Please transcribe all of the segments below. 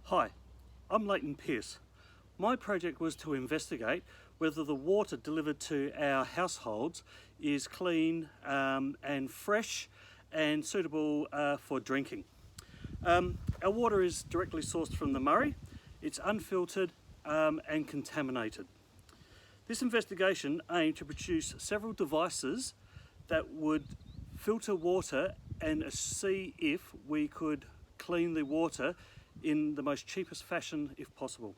Hi, I'm Leighton Pearce. My project was to investigate whether the water delivered to our households is clean and fresh and suitable for drinking. Our water is directly sourced from the Murray. It's unfiltered and contaminated. This investigation aimed to produce several devices that would filter water and see if we could clean the water in the most cheapest fashion if possible.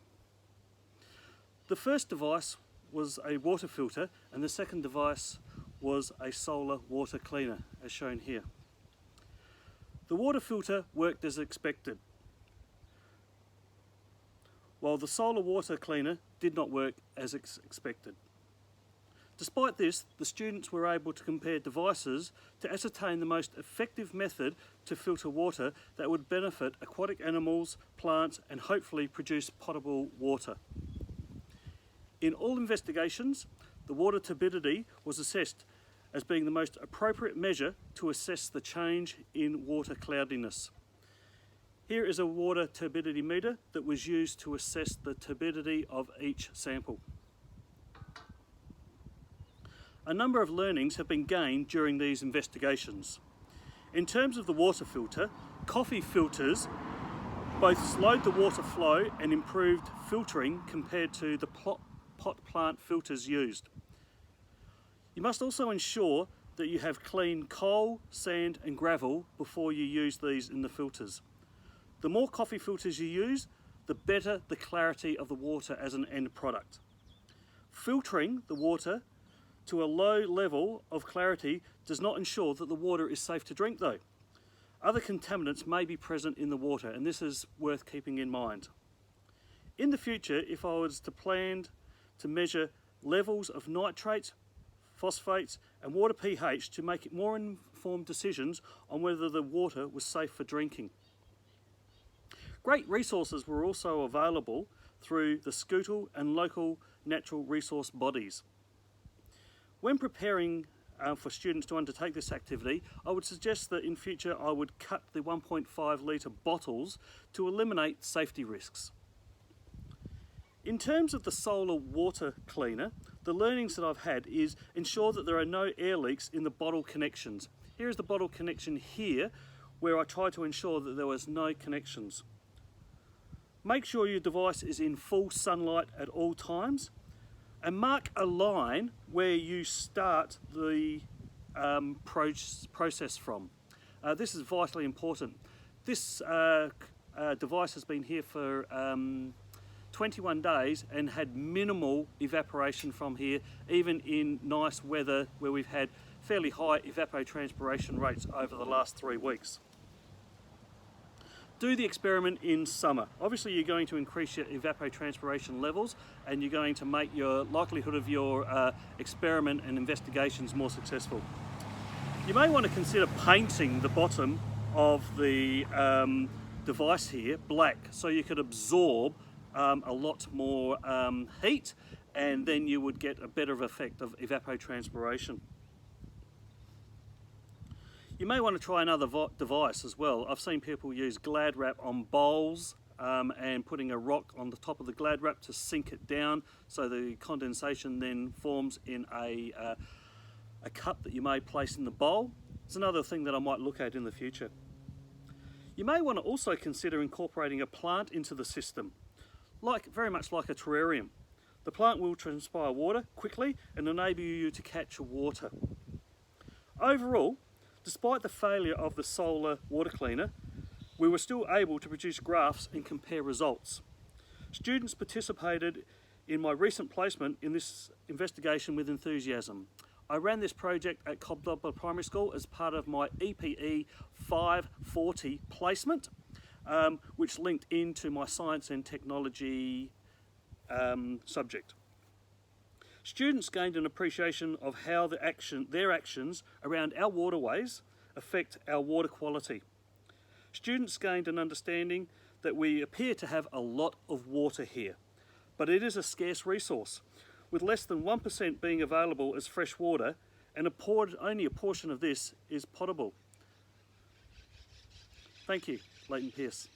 The first device was a water filter and the second device was a solar water cleaner, as shown here. The water filter worked as expected, while the solar water cleaner did not work as expected. Despite this, the students were able to compare devices to ascertain the most effective method to filter water that would benefit aquatic animals, plants, and hopefully produce potable water. In all investigations, the water turbidity was assessed as being the most appropriate measure to assess the change in water cloudiness. Here is a water turbidity meter that was used to assess the turbidity of each sample. A number of learnings have been gained during these investigations. In terms of the water filter, coffee filters both slowed the water flow and improved filtering compared to the pot plant filters used. You must also ensure that you have clean coal, sand and gravel before you use these in the filters. The more coffee filters you use, the better the clarity of the water as an end product. Filtering the water to a low level of clarity does not ensure that the water is safe to drink though. Other contaminants may be present in the water and this is worth keeping in mind. In the future, if I was to plan to measure levels of nitrates, phosphates and water pH to make more informed decisions on whether the water was safe for drinking. Great resources were also available through the Scootle and local natural resource bodies. When preparing for students to undertake this activity, I would suggest that in future I would cut the 1.5 litre bottles to eliminate safety risks. In terms of the solar water cleaner, the learnings that I've had is ensure that there are no air leaks in the bottle connections. Here is the bottle connection here, where I try to ensure that there was no connections. Make sure your device is in full sunlight at all times and mark a line where you start the process from. This is vitally important. This device has been here for 21 days and had minimal evaporation from here, even in nice weather where we've had fairly high evapotranspiration rates over the last 3 weeks. Do the experiment in summer. Obviously you're going to increase your evapotranspiration levels and you're going to make your likelihood of your experiment and investigations more successful. You may want to consider painting the bottom of the device here black so you could absorb a lot more heat and then you would get a better effect of evapotranspiration. You may want to try another device as well. I've seen people use Glad wrap on bowls and putting a rock on the top of the Glad wrap to sink it down so the condensation then forms in a cup that you may place in the bowl. It's another thing that I might look at in the future. You may want to also consider incorporating a plant into the system, very much like a terrarium. The plant will transpire water quickly and enable you to catch water. Overall, despite the failure of the solar water cleaner, we were still able to produce graphs and compare results. Students participated in my recent placement in this investigation with enthusiasm. I ran this project at Cobdobber Primary School as part of my EPE540 placement, which linked into my science and technology subject. Students gained an appreciation of how their actions around our waterways affect our water quality. Students gained an understanding that we appear to have a lot of water here, but it is a scarce resource. With less than 1% being available as fresh water, and only a portion of this is potable. Thank you, Leighton Pearce.